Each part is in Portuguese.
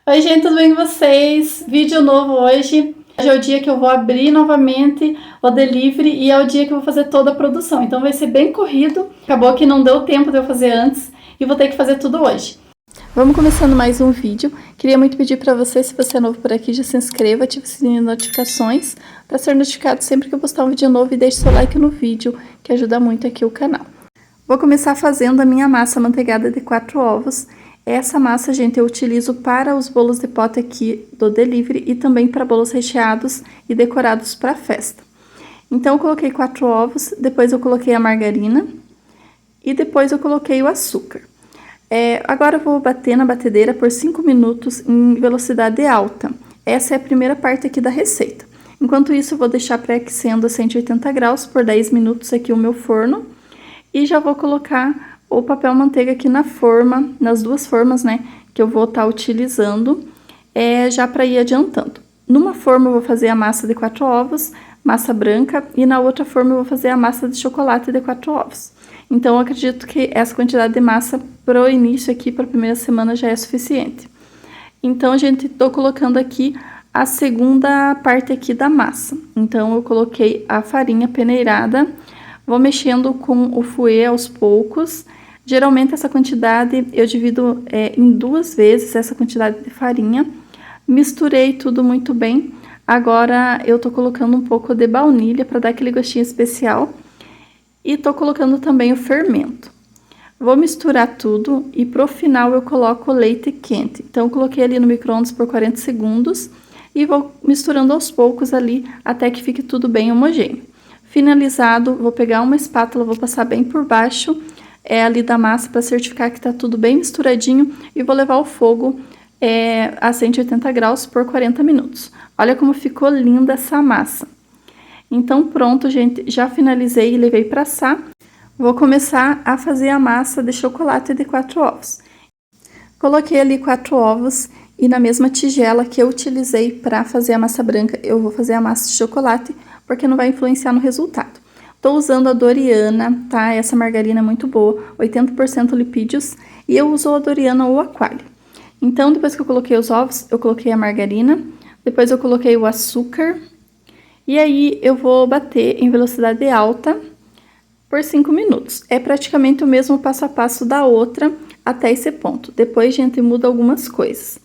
Oi gente, tudo bem com vocês? Vídeo novo hoje. Hoje é o dia que eu vou abrir novamente o delivery e é o dia que eu vou fazer toda a produção. Então vai ser bem corrido. Acabou que não deu tempo de eu fazer antes e vou ter que fazer tudo hoje. Vamos começando mais um vídeo. Queria muito pedir para você, se você é novo por aqui, já se inscreva, ative o sininho de notificações para ser notificado sempre que eu postar um vídeo novo e deixe seu like no vídeo, que ajuda muito aqui o canal. Vou começar fazendo a minha massa amanteigada de 4 ovos. Essa massa, gente, eu utilizo para os bolos de pote aqui do delivery e também para bolos recheados e decorados para festa. Então, eu coloquei 4 ovos, depois eu coloquei a margarina e depois eu coloquei o açúcar. Agora eu vou bater na batedeira por 5 minutos em velocidade alta. Essa é a primeira parte aqui da receita. Enquanto isso, eu vou deixar pré-aquecendo a 180 graus por 10 minutos aqui o meu forno. E já vou colocar o papel manteiga aqui na forma, nas duas formas, né, que eu vou estar utilizando, já para ir adiantando. Numa forma eu vou fazer a massa de 4 ovos, massa branca, e na outra forma eu vou fazer a massa de chocolate de 4 ovos. Então, eu acredito que essa quantidade de massa para o início aqui, para a primeira semana, já é suficiente. Então, gente, tô colocando aqui a segunda parte aqui da massa. Então, eu coloquei a farinha peneirada. Vou mexendo com o fouet aos poucos. Geralmente essa quantidade eu divido em 2 vezes essa quantidade de farinha. Misturei tudo muito bem. Agora eu tô colocando um pouco de baunilha para dar aquele gostinho especial. E tô colocando também o fermento. Vou misturar tudo e pro final eu coloco o leite quente. Então eu coloquei ali no micro-ondas por 40 segundos e vou misturando aos poucos ali até que fique tudo bem homogêneo. Finalizado, vou pegar uma espátula, vou passar bem por baixo ali da massa para certificar que tá tudo bem misturadinho e vou levar ao fogo a 180 graus por 40 minutos. Olha como ficou linda essa massa. Então pronto, gente, já finalizei e levei para assar. Vou começar a fazer a massa de chocolate de 4 ovos. Coloquei ali 4 ovos e na mesma tigela que eu utilizei para fazer a massa branca, eu vou fazer a massa de chocolate, porque não vai influenciar no resultado. Tô usando a Doriana, tá? Essa margarina é muito boa, 80% lipídios, e eu uso a Doriana ou a Qualy. Então, depois que eu coloquei os ovos, eu coloquei a margarina, depois eu coloquei o açúcar, e aí eu vou bater em velocidade alta por 5 minutos. É praticamente o mesmo passo a passo da outra até esse ponto. Depois, gente, muda algumas coisas.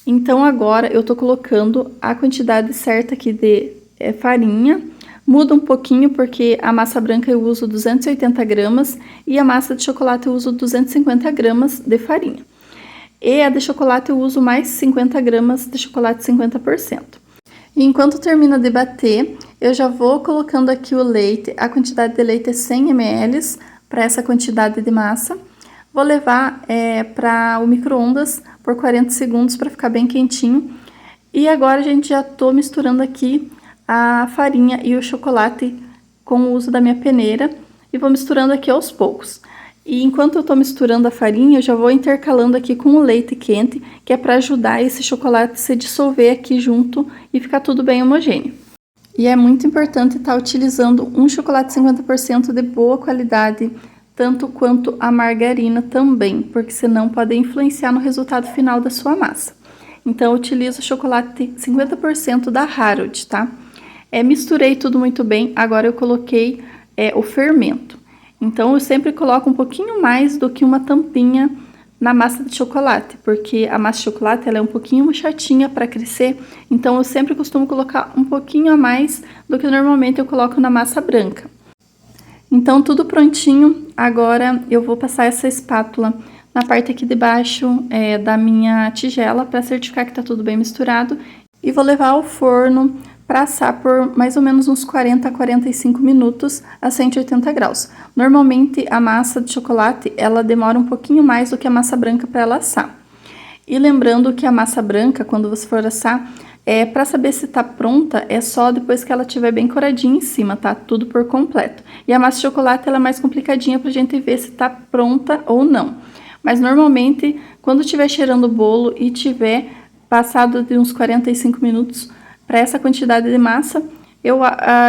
Então, agora eu tô colocando a quantidade certa aqui de farinha. Muda um pouquinho porque a massa branca eu uso 280 gramas e a massa de chocolate eu uso 250 gramas de farinha. E a de chocolate eu uso mais 50 gramas de chocolate 50%. E enquanto termina de bater, eu já vou colocando aqui o leite. A quantidade de leite é 100 ml para essa quantidade de massa. Vou levar para o micro-ondas por 40 segundos para ficar bem quentinho. E agora, a gente já tô misturando aqui a farinha e o chocolate com o uso da minha peneira e vou misturando aqui aos poucos. E enquanto eu tô misturando a farinha, eu já vou intercalando aqui com o leite quente, que é para ajudar esse chocolate a se dissolver aqui junto e ficar tudo bem homogêneo. E é muito importante estar utilizando um chocolate 50% de boa qualidade, tanto quanto a margarina também, porque senão pode influenciar no resultado final da sua massa. Então, eu utilizo chocolate 50% da Harold, tá? Misturei tudo muito bem, agora eu coloquei o fermento. Então, eu sempre coloco um pouquinho mais do que uma tampinha na massa de chocolate, porque a massa de chocolate ela é um pouquinho chatinha para crescer, então eu sempre costumo colocar um pouquinho a mais do que normalmente eu coloco na massa branca. Então, tudo prontinho, agora eu vou passar essa espátula na parte aqui de baixo da minha tigela para certificar que tá tudo bem misturado e vou levar ao forno para assar por mais ou menos uns 40 a 45 minutos a 180 graus. Normalmente a massa de chocolate ela demora um pouquinho mais do que a massa branca para ela assar. E lembrando que a massa branca, quando você for assar, para saber se tá pronta, é só depois que ela estiver bem coradinha em cima, tá? Tudo por completo. E a massa de chocolate ela é mais complicadinha pra gente ver se tá pronta ou não. Mas normalmente, quando estiver cheirando o bolo e tiver passado de uns 45 minutos, para essa quantidade de massa, eu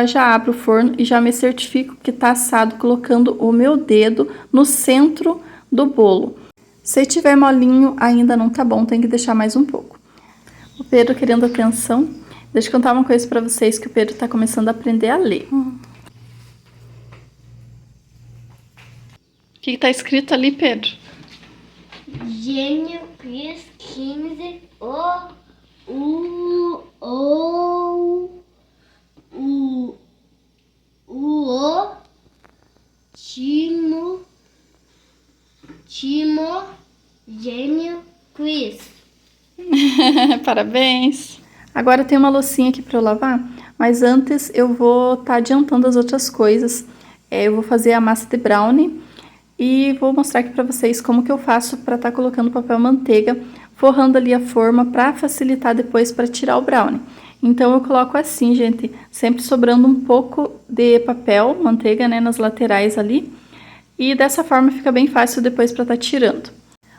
já abro o forno e já me certifico que tá assado, colocando o meu dedo no centro do bolo. Se tiver molinho, ainda não tá bom, tem que deixar mais um pouco. O Pedro querendo atenção. Deixa eu contar uma coisa pra vocês, que o Pedro tá começando a aprender a ler. O que tá escrito ali, Pedro? Gênio, Cris, 15, Timo, Gênio, Cris. Parabéns! Agora tem uma loucinha aqui pra eu lavar, mas antes eu vou estar adiantando as outras coisas. Eu vou fazer a massa de brownie e vou mostrar aqui pra vocês como que eu faço pra estar colocando papel manteiga, forrando ali a forma pra facilitar depois pra tirar o brownie. Então eu coloco assim, gente, sempre sobrando um pouco de papel manteiga, né, nas laterais ali. E dessa forma fica bem fácil depois pra estar tirando.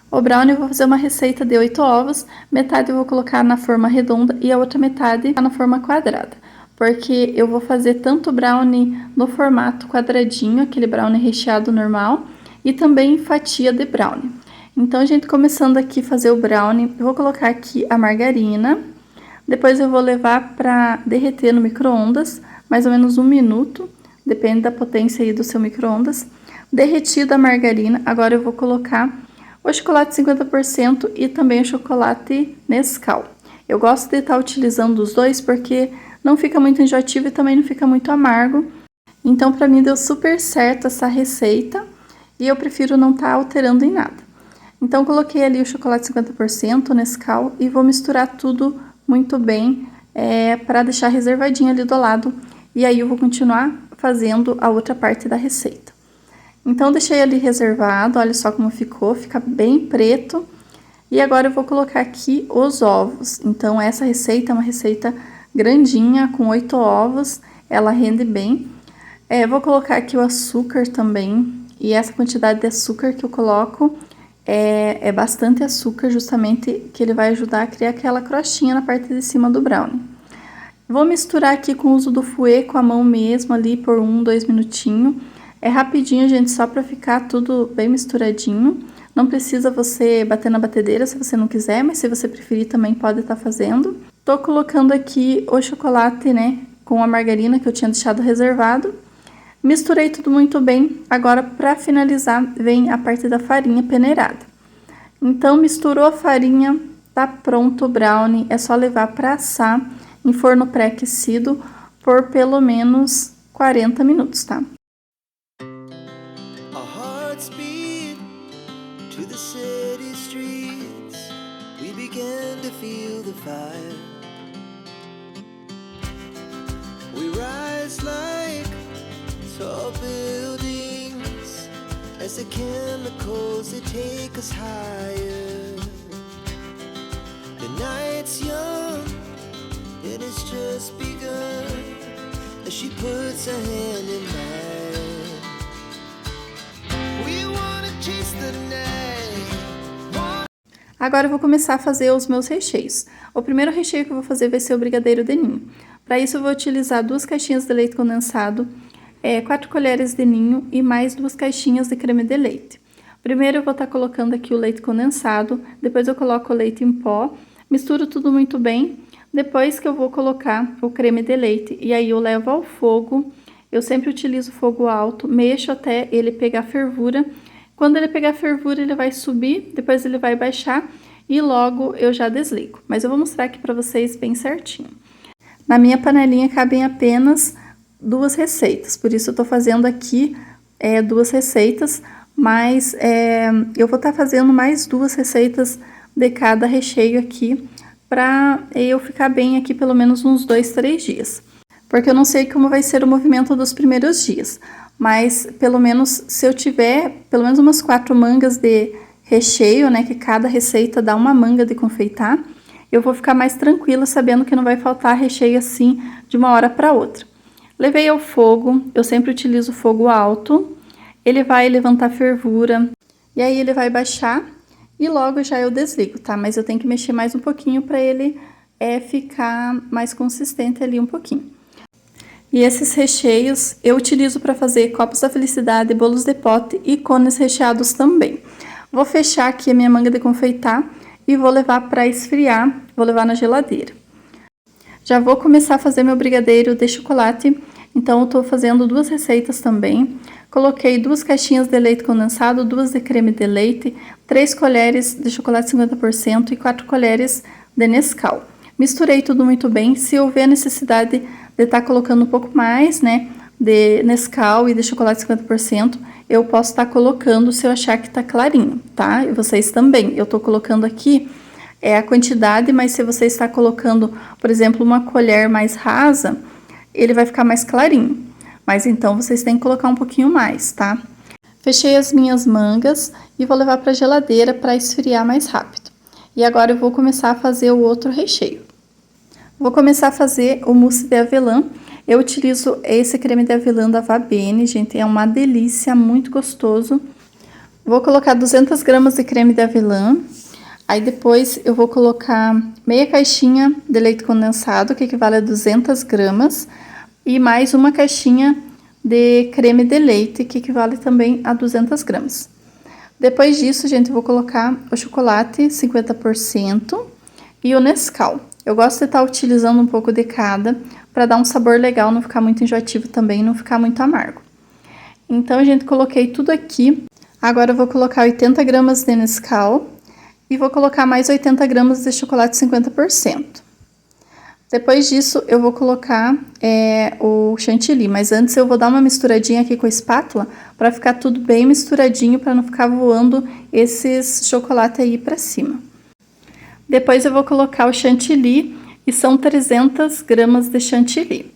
O brownie eu vou fazer uma receita de 8 ovos, metade eu vou colocar na forma redonda e a outra metade na forma quadrada. Porque eu vou fazer tanto brownie no formato quadradinho, aquele brownie recheado normal, e também fatia de brownie. Então, gente, começando aqui a fazer o brownie, eu vou colocar aqui a margarina, depois eu vou levar para derreter no micro-ondas, mais ou menos 1 minuto, depende da potência aí do seu micro-ondas. Derretida a margarina, agora eu vou colocar o chocolate 50% e também o chocolate Nescau. Eu gosto de estar utilizando os dois porque não fica muito enjoativo e também não fica muito amargo. Então, para mim deu super certo essa receita e eu prefiro não estar alterando em nada. Então, coloquei ali o chocolate 50%, o Nescau, e vou misturar tudo muito bem para deixar reservadinho ali do lado. E aí eu vou continuar fazendo a outra parte da receita. Então, deixei ali reservado, olha só como ficou, fica bem preto. E agora eu vou colocar aqui os ovos. Então, essa receita é uma receita grandinha, com 8 ovos, ela rende bem. Vou colocar aqui o açúcar também, e essa quantidade de açúcar que eu coloco é bastante açúcar, justamente que ele vai ajudar a criar aquela crostinha na parte de cima do brownie. Vou misturar aqui com o uso do fouet, com a mão mesmo ali, por 1, 2 minutinhos. É rapidinho, gente, só pra ficar tudo bem misturadinho. Não precisa você bater na batedeira se você não quiser, mas se você preferir também pode estar fazendo. Tô colocando aqui o chocolate, né, com a margarina que eu tinha deixado reservado. Misturei tudo muito bem. Agora, pra finalizar, vem a parte da farinha peneirada. Então, misturou a farinha, tá pronto o brownie. É só levar pra assar em forno pré-aquecido por pelo menos 40 minutos, tá? To the city streets, we began to feel the fire. We rise like tall buildings as the chemicals they take us higher. The night's young, it has just begun as she puts her hand in mine. We wanna chase the night. Agora eu vou começar a fazer os meus recheios. O primeiro recheio que eu vou fazer vai ser o brigadeiro de ninho. Para isso eu vou utilizar 2 caixinhas de leite condensado, 4 colheres de ninho e mais 2 caixinhas de creme de leite. Primeiro eu vou estar colocando aqui o leite condensado, depois eu coloco o leite em pó, misturo tudo muito bem, depois que eu vou colocar o creme de leite e aí eu levo ao fogo. Eu sempre utilizo fogo alto, mexo até ele pegar fervura. Quando ele pegar fervura, ele vai subir, depois ele vai baixar e logo eu já desligo. Mas eu vou mostrar aqui pra vocês bem certinho. Na minha panelinha cabem apenas 2 receitas, por isso eu tô fazendo aqui 2 receitas, mas eu vou estar fazendo mais 2 receitas de cada recheio aqui, pra eu ficar bem aqui pelo menos uns 2, 3 dias. Porque eu não sei como vai ser o movimento dos primeiros dias. Mas, pelo menos, se eu tiver pelo menos umas 4 mangas de recheio, né, que cada receita dá uma manga de confeitar, eu vou ficar mais tranquila sabendo que não vai faltar recheio assim de uma hora para outra. Levei ao fogo, eu sempre utilizo fogo alto, ele vai levantar fervura, e aí ele vai baixar e logo já eu desligo, tá? Mas eu tenho que mexer mais um pouquinho para ele ficar mais consistente ali um pouquinho. E esses recheios eu utilizo para fazer copos da felicidade, bolos de pote e cones recheados também. Vou fechar aqui a minha manga de confeitar e vou levar para esfriar, vou levar na geladeira. Já vou começar a fazer meu brigadeiro de chocolate, então eu tô fazendo 2 receitas também. Coloquei 2 caixinhas de leite condensado, 2 de creme de leite, 3 colheres de chocolate 50% e 4 colheres de Nescau. Misturei tudo muito bem. Se houver necessidade de estar colocando um pouco mais, né, de Nescau e de chocolate 50%, eu posso estar colocando se eu achar que tá clarinho, tá? E vocês também. Eu tô colocando aqui a quantidade, mas se você está colocando, por exemplo, uma colher mais rasa, ele vai ficar mais clarinho. Mas então vocês têm que colocar um pouquinho mais, tá? Fechei as minhas mangas e vou levar para a geladeira para esfriar mais rápido. E agora eu vou começar a fazer o outro recheio. Vou começar a fazer o mousse de avelã. Eu utilizo esse creme de avelã da Vabene, gente, é uma delícia, muito gostoso. Vou colocar 200 gramas de creme de avelã. Aí depois eu vou colocar meia caixinha de leite condensado, que equivale a 200 gramas. E mais uma caixinha de creme de leite, que equivale também a 200 gramas. Depois disso, gente, eu vou colocar o chocolate 50% e o Nescau. Eu gosto de estar utilizando um pouco de cada, para dar um sabor legal, não ficar muito enjoativo também, não ficar muito amargo. Então, gente, coloquei tudo aqui. Agora eu vou colocar 80 gramas de Nescau e vou colocar mais 80 gramas de chocolate 50%. Depois disso, eu vou colocar o chantilly, mas antes eu vou dar uma misturadinha aqui com a espátula para ficar tudo bem misturadinho, para não ficar voando esses chocolate aí para cima. Depois eu vou colocar o chantilly, e são 300 gramas de chantilly.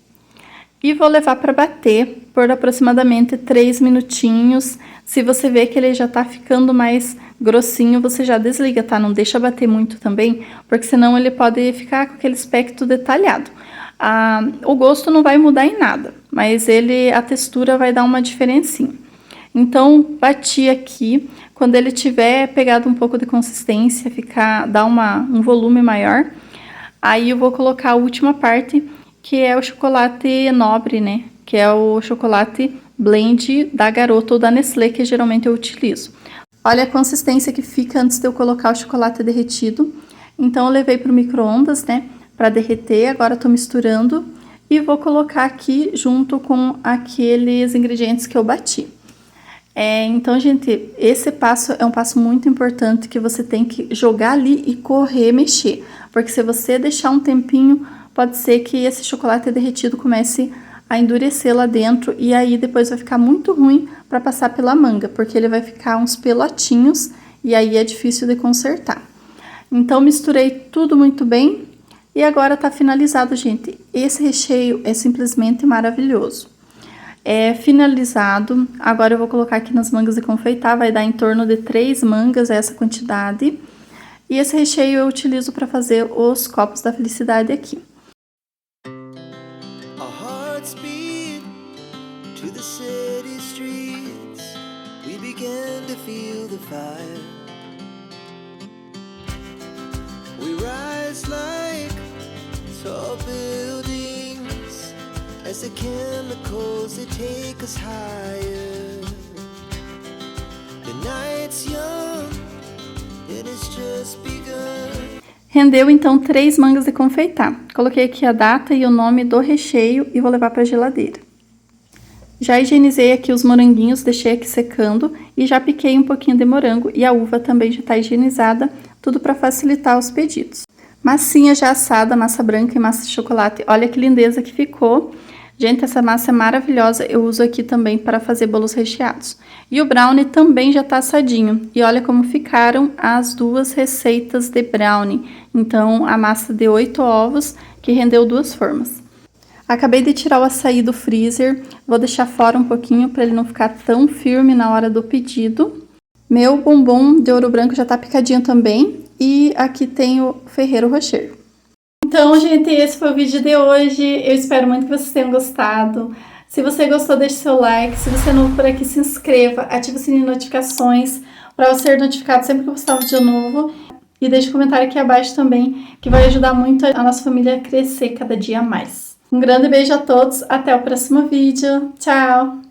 E vou levar para bater por aproximadamente 3 minutinhos. Se você vê que ele já tá ficando mais grossinho, você já desliga, tá? Não deixa bater muito também, porque senão ele pode ficar com aquele aspecto detalhado. O gosto não vai mudar em nada, mas a textura vai dar uma diferencinha. Então, bati aqui. Quando ele tiver pegado um pouco de consistência, dar um volume maior, aí eu vou colocar a última parte, que é o chocolate nobre, né? Que é o chocolate blend da Garoto ou da Nestlé, que geralmente eu utilizo. Olha a consistência que fica antes de eu colocar o chocolate derretido. Então, eu levei para o micro-ondas, né? Para derreter. Agora, tô misturando e vou colocar aqui junto com aqueles ingredientes que eu bati. Então, gente, esse passo é um passo muito importante, que você tem que jogar ali e correr, mexer. Porque se você deixar um tempinho, pode ser que esse chocolate derretido comece a endurecer lá dentro, e aí depois vai ficar muito ruim para passar pela manga, porque ele vai ficar uns pelotinhos e aí é difícil de consertar. Então, misturei tudo muito bem e agora tá finalizado, gente. Esse recheio é simplesmente maravilhoso. Finalizado. Agora eu vou colocar aqui nas mangas de confeitar, vai dar em torno de 3 mangas essa quantidade. E esse recheio eu utilizo para fazer os copos da felicidade aqui. Our hearts beat to the city streets. We began to feel the fire. We rise like tall buildings as the chemicals they take us higher. The night's young, it has just begun. Rendeu então 3 mangas de confeitar. Coloquei aqui a data e o nome do recheio e vou levar para a geladeira. Já higienizei aqui os moranguinhos, deixei aqui secando e já piquei um pouquinho de morango e a uva também já está higienizada, tudo para facilitar os pedidos. Massinha já assada, massa branca e massa de chocolate. Olha que lindeza que ficou. Gente, essa massa é maravilhosa, eu uso aqui também para fazer bolos recheados. E o brownie também já tá assadinho. E olha como ficaram as 2 receitas de brownie. Então, a massa de 8 ovos, que rendeu 2 formas. Acabei de tirar o açaí do freezer, vou deixar fora um pouquinho para ele não ficar tão firme na hora do pedido. Meu bombom de ouro branco já tá picadinho também. E aqui tem o Ferrero Rocher. Então, gente, esse foi o vídeo de hoje. Eu espero muito que vocês tenham gostado. Se você gostou, deixe seu like. Se você é novo por aqui, se inscreva. Ative o sininho de notificações para você ser notificado sempre que eu postar um vídeo novo. E deixe um comentário aqui abaixo também, que vai ajudar muito a nossa família a crescer cada dia mais. Um grande beijo a todos. Até o próximo vídeo. Tchau!